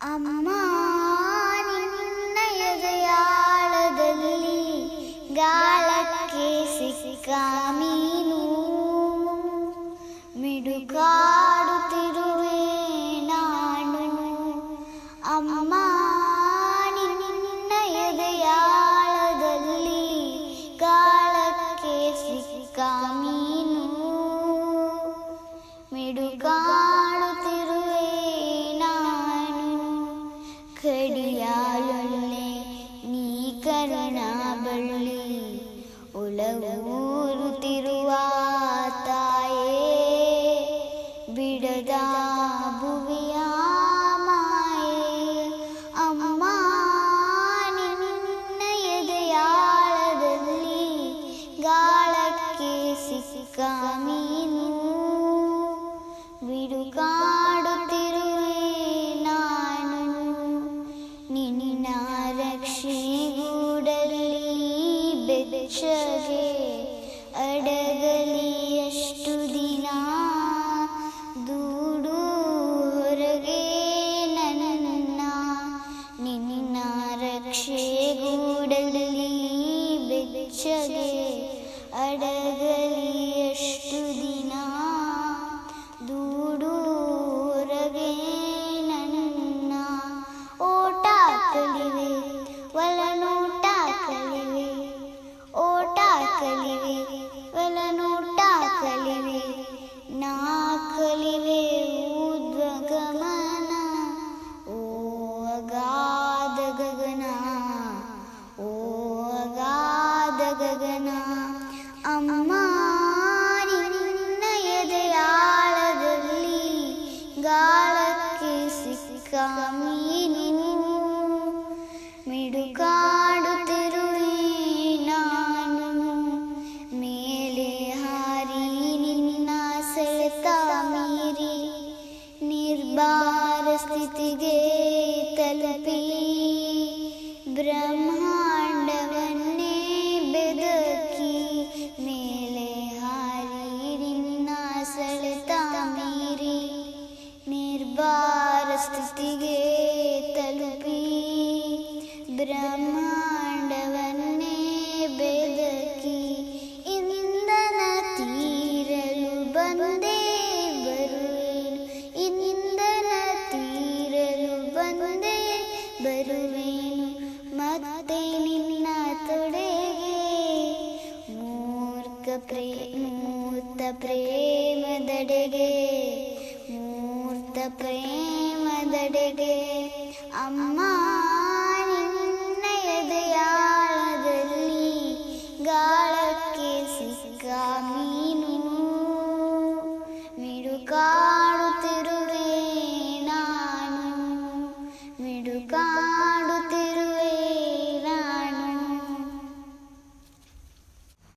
ಅಮ್ಮ ನಿನ್ನ ಎದೆಯಾಳದಲ್ಲಿ ಗಾಳಕ್ಕೆ ಸಿಕ್ಕ ಮೀನು ಮಿಡುಕಾಡುತ್ತಿರುವೆ ನಾನು. ಅಮ್ಮ ನಿನ್ನ ಎದೆಯಾಳದಲ್ಲಿ ಗಾಳಕ್ಕೆ ಸಿಕ್ಕ ಮೀನು ಮಿಡುಕಾಡುತ್ತಿರುವೆ ನಾನು. ಕಡಿಯಾಳೊಲ್ಲೆ ನೀ ಕರುಣ ಬಳ್ಳಿ ಒಲವೂರುತ್ತಿರುವ ತಾಯೇ ಬಿಡದ ಭುವಿಯ ಮಾಯೆ. ಅಮ್ಮ ನಿನ್ನ ಎದೆಯಾಳದಲ್ಲಿ ಗಾಳಕ್ಕೆ ಸಿಕ್ಕ ಮೀನು ಬಿಡುಕಾಡುತ್ತಿರುವೆ ನಾನು. ನಿನ್ನ ರಕ್ಷೆಗೂಡಲ್ಲಿ ಬೆಚ್ಚಗೆ ಅಡಗಲಿ ಎಷ್ಟು ದಿನ ದೂಡು ಹೊರಗೆ ನನ್ನ. ನಿನ್ನ ರಕ್ಷೆಗೂಡಲ್ಲಿ ಬೆಚ್ಚಗೆ ಅಡಗಲಿ ಎಷ್ಟು ದಿನ ದೂಡು ಹೊರಗೆ ನನ್ನ. ಓಟ ಕಲಿವೆ ಒಲನೋಟ ಕಲಿವೆ, ಓಟ ಕಲಿವೆ ಒಲನೋಟ ಕಲಿವೆ, ನಾ ಕಲಿವೆ ಊರ್ಧ್ವಗಮನ. ಓ ಅಗಾಧ ಗಗನ, ಓ ಅಗಾಧ ಗಗನ. ಅಮ್ಮ ನಿನ್ನ ಎದೆಯಾಳದಲ್ಲಿ ಗಾಳಕ್ಕೆ ಸಿಕ್ಕ ಮೀನು ಮಿಡುಕಾಡುತ್ತಿರುವೆ ನಾನು. ಮೇಲೆ ಹಾರಿ ನಿನ್ನ ಸೆಳೆತ ಮೀರಿ ನಿರ್ಭಾರ ಸ್ಥಿತಿಗೆ ತಲುಪಿ ಬ್ರಹ್ಮಾಂಡವನ್ನೇ ಬೆದಕಿ. ಮೇಲೆ ಹಾರಿ ನಿನ್ನ ಸೆಳೆತ ಮೀರಿ ನಿರ್ಭಾರ ಸ್ಥಿತಿಗೆ ತಲುಪಿ ಬ್ರಹ್ಮಾಂಡವನ್ನೇ ಬೆದಕಿ. ಇಂಧನ ತೀರಲು ಬಂದೇ ಬರುವೆನು, ಇಂಧನ ತೀರಲು ಬಂದೇ ಬರುವೆನು ಮತ್ತೆ ನಿನ್ನ ತೊಡೆಗೆ. ಮೂರ್ತ ಪ್ರೇಮದಡೆಗೆ, ಮೂರ್ತ ಪ್ರೇಮದಡೆಗೆ. ಅಮ್ಮ ನಿನ್ನ ಎದೆಯಾಳದಲ್ಲಿ ಗಾಳಕ್ಕೆ ಸಿಕ್ಕ ಮೀನು ಮಿಡುಕಾಡುತ್ತಿರುವೆ ನಾನು ಮಿಡುಕಾ